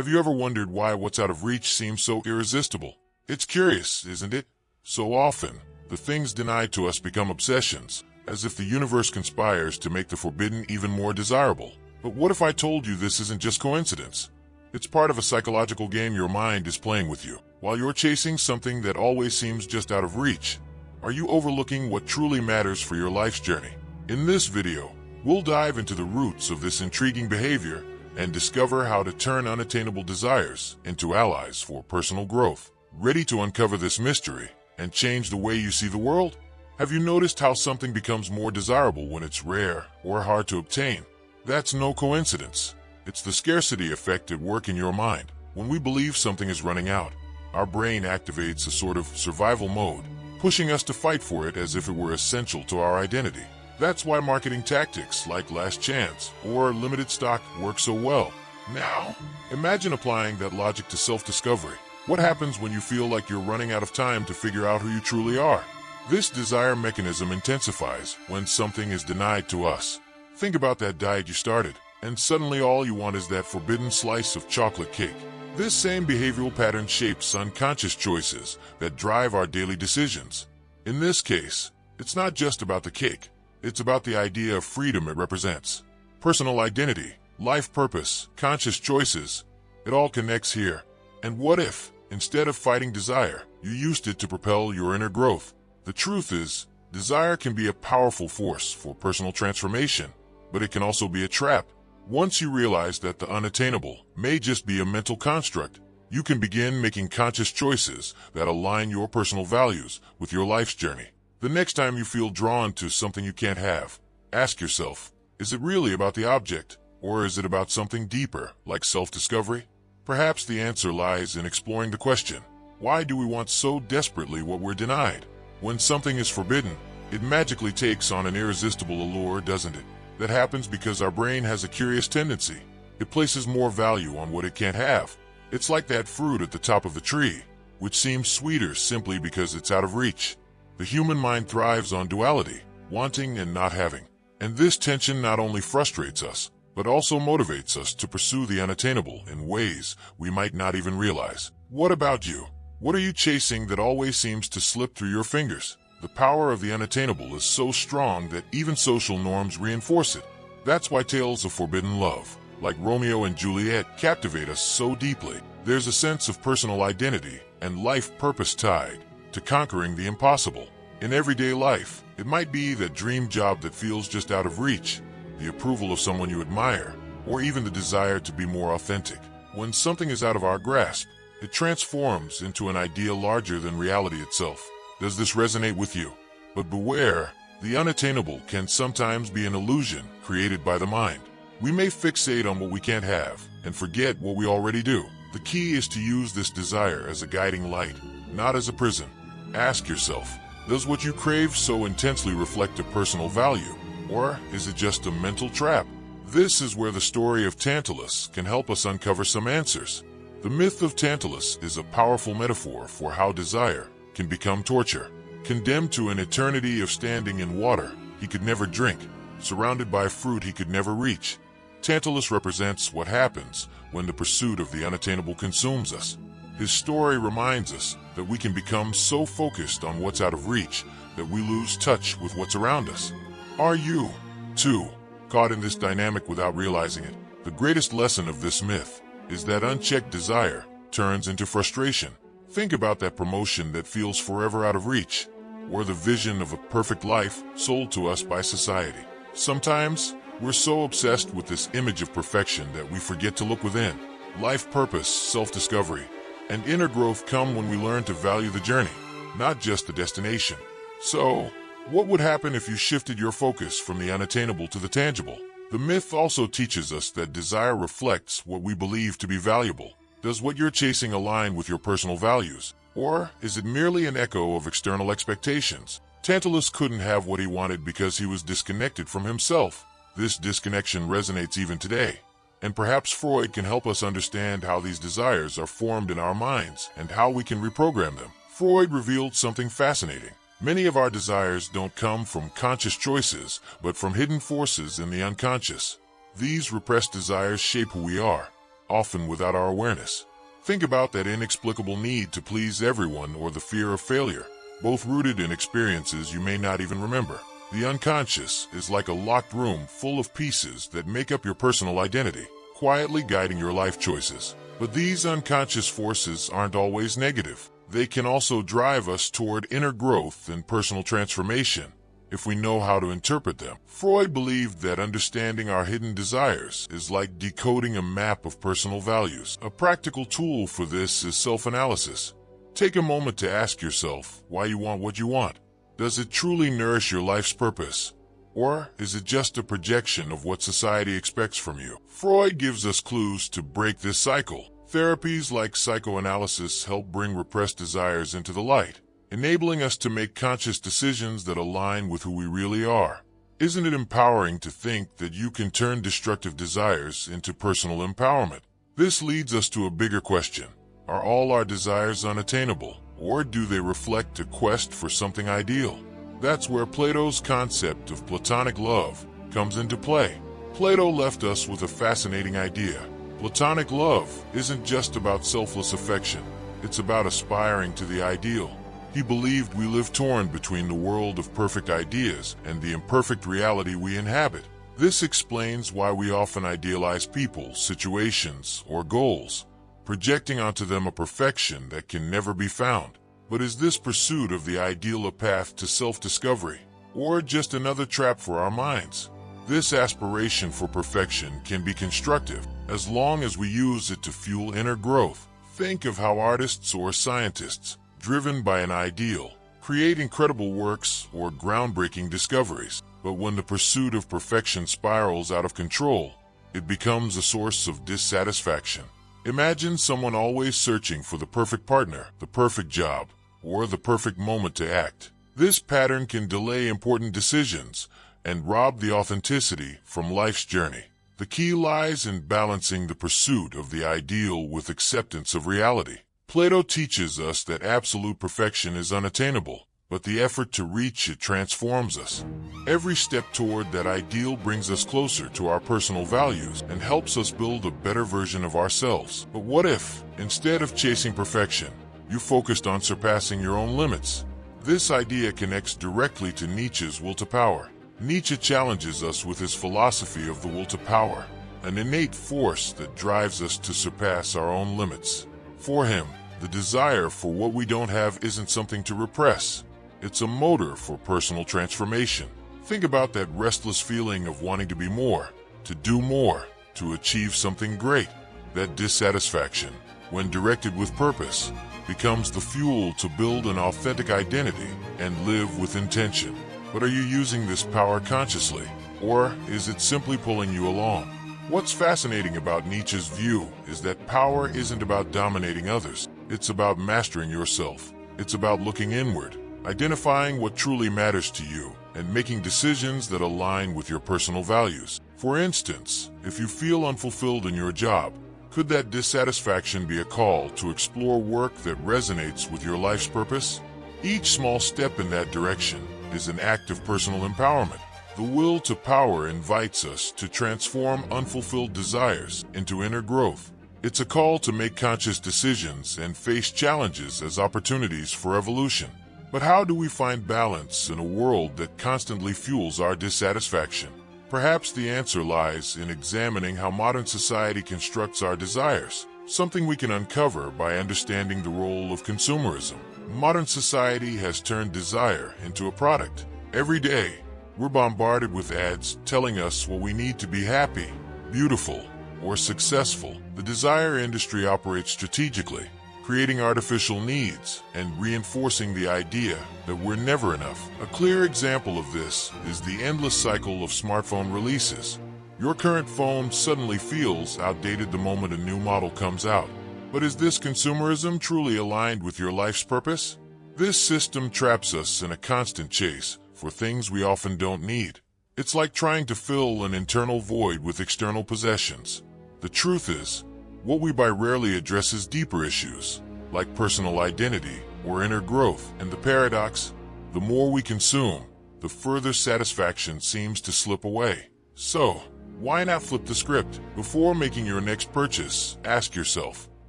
Have you ever wondered why what's out of reach seems so irresistible? It's curious, isn't it? So often, the things denied to us become obsessions, as if the universe conspires to make the forbidden even more desirable. But what if I told you this isn't just coincidence? It's part of a psychological game your mind is playing with you, while you're chasing something that always seems just out of reach. Are you overlooking what truly matters for your life's journey? In this video, we'll dive into the roots of this intriguing behavior and discover how to turn unattainable desires into allies for personal growth. Ready to uncover this mystery and change the way you see the world? Have you noticed how something becomes more desirable when it's rare or hard to obtain? That's no coincidence. It's the scarcity effect at work in your mind. When we believe something is running out, our brain activates a sort of survival mode, pushing us to fight for it as if it were essential to our identity. That's why marketing tactics like last chance or limited stock work so well. Now, imagine applying that logic to self-discovery. What happens when you feel like you're running out of time to figure out who you truly are? This desire mechanism intensifies when something is denied to us. Think about that diet you started, and suddenly all you want is that forbidden slice of chocolate cake. This same behavioral pattern shapes unconscious choices that drive our daily decisions. In this case, it's not just about the cake. It's about the idea of freedom it represents. Personal identity, life purpose, conscious choices, it all connects here. And what if, instead of fighting desire, you used it to propel your inner growth? The truth is, desire can be a powerful force for personal transformation, but it can also be a trap. Once you realize that the unattainable may just be a mental construct, you can begin making conscious choices that align your personal values with your life's journey. The next time you feel drawn to something you can't have, ask yourself, is it really about the object, or is it about something deeper, like self-discovery? Perhaps the answer lies in exploring the question, why do we want so desperately what we're denied? When something is forbidden, it magically takes on an irresistible allure, doesn't it? That happens because our brain has a curious tendency. It places more value on what it can't have. It's like that fruit at the top of the tree, which seems sweeter simply because it's out of reach. The human mind thrives on duality, wanting and not having. And this tension not only frustrates us, but also motivates us to pursue the unattainable in ways we might not even realize. What about you? What are you chasing that always seems to slip through your fingers? The power of the unattainable is so strong that even social norms reinforce it. That's why tales of forbidden love, like Romeo and Juliet, captivate us so deeply. There's a sense of personal identity and life purpose tied to conquering the impossible. In everyday life, it might be that dream job that feels just out of reach, the approval of someone you admire, or even the desire to be more authentic. When something is out of our grasp, it transforms into an idea larger than reality itself. Does this resonate with you? But beware, the unattainable can sometimes be an illusion created by the mind. We may fixate on what we can't have and forget what we already do. The key is to use this desire as a guiding light, not as a prison. Ask yourself, does what you crave so intensely reflect a personal value, or is it just a mental trap? This is where the story of Tantalus can help us uncover some answers. The myth of Tantalus is a powerful metaphor for how desire can become torture. Condemned to an eternity of standing in water he could never drink, surrounded by fruit he could never reach, Tantalus represents what happens when the pursuit of the unattainable consumes us. His story reminds us that we can become so focused on what's out of reach that we lose touch with what's around us. Are you, too, caught in this dynamic without realizing it? The greatest lesson of this myth is that unchecked desire turns into frustration. Think about that promotion that feels forever out of reach, or the vision of a perfect life sold to us by society. Sometimes, we're so obsessed with this image of perfection that we forget to look within. Life purpose, self-discovery, and inner growth come when we learn to value the journey, not just the destination. So, what would happen if you shifted your focus from the unattainable to the tangible? The myth also teaches us that desire reflects what we believe to be valuable. Does what you're chasing align with your personal values, or is it merely an echo of external expectations? Tantalus couldn't have what he wanted because he was disconnected from himself. This disconnection resonates even today, and perhaps Freud can help us understand how these desires are formed in our minds and how we can reprogram them. Freud revealed something fascinating. Many of our desires don't come from conscious choices, but from hidden forces in the unconscious. These repressed desires shape who we are, often without our awareness. Think about that inexplicable need to please everyone or the fear of failure, both rooted in experiences you may not even remember. The unconscious is like a locked room full of pieces that make up your personal identity, quietly guiding your life choices. But these unconscious forces aren't always negative. They can also drive us toward inner growth and personal transformation if we know how to interpret them. Freud believed that understanding our hidden desires is like decoding a map of personal values. A practical tool for this is self-analysis. Take a moment to ask yourself why you want what you want. Does it truly nourish your life's purpose? Or is it just a projection of what society expects from you? Freud gives us clues to break this cycle. Therapies like psychoanalysis help bring repressed desires into the light, enabling us to make conscious decisions that align with who we really are. Isn't it empowering to think that you can turn destructive desires into personal empowerment? This leads us to a bigger question. Are all our desires unattainable, or do they reflect a quest for something ideal? That's where Plato's concept of platonic love comes into play. Plato left us with a fascinating idea. Platonic love isn't just about selfless affection. It's about aspiring to the ideal. He believed we live torn between the world of perfect ideas and the imperfect reality we inhabit. This explains why we often idealize people, situations, or goals, projecting onto them a perfection that can never be found. But is this pursuit of the ideal a path to self-discovery, or just another trap for our minds? This aspiration for perfection can be constructive, as long as we use it to fuel inner growth. Think of how artists or scientists, driven by an ideal, create incredible works or groundbreaking discoveries. But when the pursuit of perfection spirals out of control, it becomes a source of dissatisfaction. Imagine someone always searching for the perfect partner, the perfect job, or the perfect moment to act. This pattern can delay important decisions and rob the authenticity from life's journey. The key lies in balancing the pursuit of the ideal with acceptance of reality. Plato teaches us that absolute perfection is unattainable, but the effort to reach it transforms us. Every step toward that ideal brings us closer to our personal values and helps us build a better version of ourselves. But what if, instead of chasing perfection, you focused on surpassing your own limits? This idea connects directly to Nietzsche's will to power. Nietzsche challenges us with his philosophy of the will to power, an innate force that drives us to surpass our own limits. For him, the desire for what we don't have isn't something to repress. It's a motor for personal transformation. Think about that restless feeling of wanting to be more, to do more, to achieve something great. That dissatisfaction, when directed with purpose, becomes the fuel to build an authentic identity and live with intention. But are you using this power consciously, or is it simply pulling you along? What's fascinating about Nietzsche's view is that power isn't about dominating others. It's about mastering yourself. It's about looking inward, identifying what truly matters to you, and making decisions that align with your personal values. For instance, if you feel unfulfilled in your job, could that dissatisfaction be a call to explore work that resonates with your life's purpose? Each small step in that direction is an act of personal empowerment. The will to power invites us to transform unfulfilled desires into inner growth. It's a call to make conscious decisions and face challenges as opportunities for evolution. But how do we find balance in a world that constantly fuels our dissatisfaction? Perhaps the answer lies in examining how modern society constructs our desires, something we can uncover by understanding the role of consumerism. Modern society has turned desire into a product. Every day, we're bombarded with ads telling us what we need to be happy, beautiful, or successful. The desire industry operates strategically, creating artificial needs and reinforcing the idea that we're never enough. A clear example of this is the endless cycle of smartphone releases. Your current phone suddenly feels outdated the moment a new model comes out. But is this consumerism truly aligned with your life's purpose? This system traps us in a constant chase for things we often don't need. It's like trying to fill an internal void with external possessions. The truth is, what we buy rarely addresses deeper issues, like personal identity or inner growth. And the paradox, the more we consume, the further satisfaction seems to slip away. So, Why not flip the script? Before making your next purchase, ask yourself,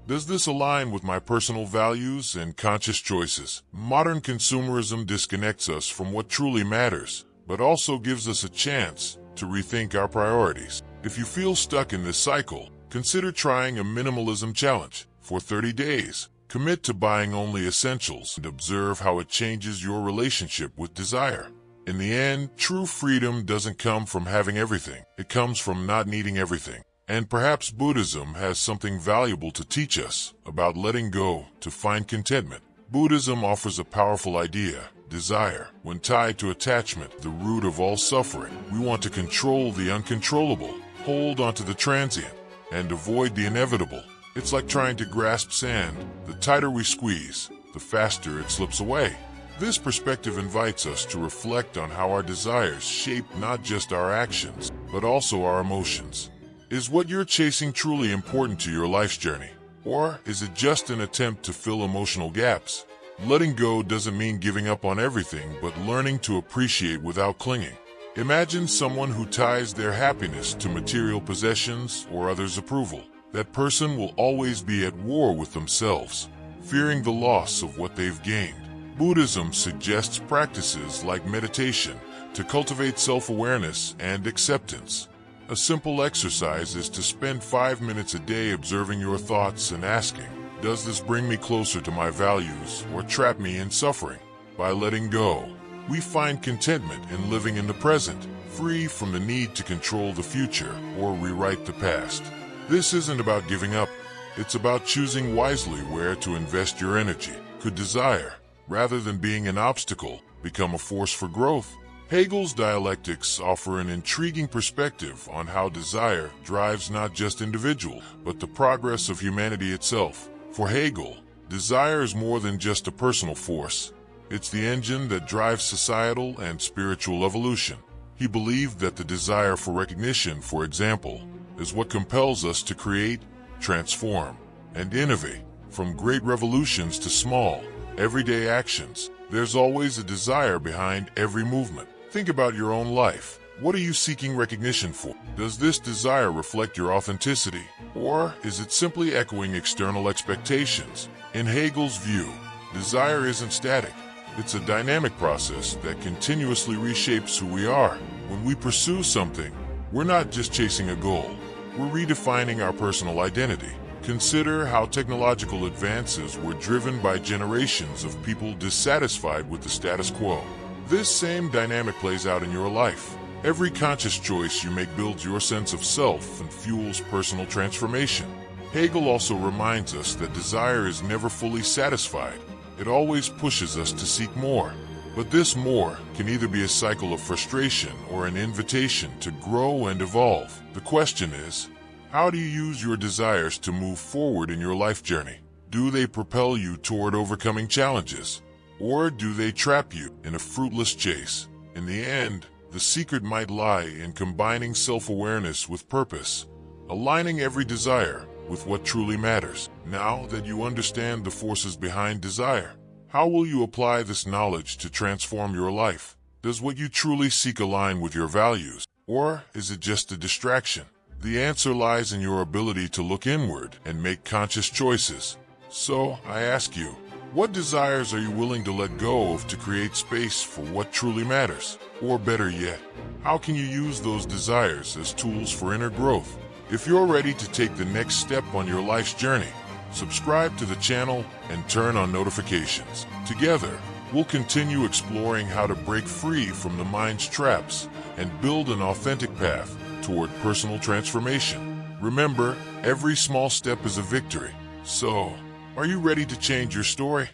does this align with my personal values and conscious choices? Modern consumerism disconnects us from what truly matters, but also gives us a chance to rethink our priorities. If you feel stuck in this cycle, consider trying a minimalism challenge. For 30 days, commit to buying only essentials and observe how it changes your relationship with desire. In the end, true freedom doesn't come from having everything. It comes from not needing everything. And perhaps Buddhism has something valuable to teach us about letting go to find contentment. Buddhism offers a powerful idea. Desire, when tied to attachment, the root of all suffering. We want to control the uncontrollable, hold onto the transient, and avoid the inevitable. It's like trying to grasp sand. The tighter we squeeze, the faster it slips away. This perspective invites us to reflect on how our desires shape not just our actions, but also our emotions. Is what you're chasing truly important to your life's journey? Or is it just an attempt to fill emotional gaps? Letting go doesn't mean giving up on everything, but learning to appreciate without clinging. Imagine someone who ties their happiness to material possessions or others' approval. That person will always be at war with themselves, fearing the loss of what they've gained. Buddhism suggests practices like meditation to cultivate self-awareness and acceptance. A simple exercise is to spend 5 minutes a day observing your thoughts and asking, does this bring me closer to my values or trap me in suffering? By letting go, we find contentment in living in the present, free from the need to control the future or rewrite the past. This isn't about giving up. It's about choosing wisely where to invest your energy. Could desire, rather than being an obstacle, become a force for growth? Hegel's dialectics offer an intriguing perspective on how desire drives not just individuals, but the progress of humanity itself. For Hegel, desire is more than just a personal force. It's the engine that drives societal and spiritual evolution. He believed that the desire for recognition, for example, is what compels us to create, transform, and innovate. From great revolutions to small, everyday actions, there's always a desire behind every movement. Think about your own life. What are you seeking recognition for? Does this desire reflect your authenticity, or is it simply echoing external expectations? In Hegel's view, desire isn't static. It's a dynamic process that continuously reshapes who we are. When we pursue something, we're not just chasing a goal. We're redefining our personal identity. Consider how technological advances were driven by generations of people dissatisfied with the status quo. This same dynamic plays out in your life. Every conscious choice you make builds your sense of self and fuels personal transformation. Hegel also reminds us that desire is never fully satisfied. It always pushes us to seek more. But this more can either be a cycle of frustration or an invitation to grow and evolve. The question is, how do you use your desires to move forward in your life journey? Do they propel you toward overcoming challenges? Or do they trap you in a fruitless chase? In the end, the secret might lie in combining self-awareness with purpose, aligning every desire with what truly matters. Now that you understand the forces behind desire, how will you apply this knowledge to transform your life? Does what you truly seek align with your values, or is it just a distraction? The answer lies in your ability to look inward and make conscious choices. So, I ask you, what desires are you willing to let go of to create space for what truly matters? Or better yet, how can you use those desires as tools for inner growth? If you're ready to take the next step on your life's journey, subscribe to the channel and turn on notifications. Together, we'll continue exploring how to break free from the mind's traps and build an authentic path toward personal transformation. Remember, every small step is a victory. So, are you ready to change your story?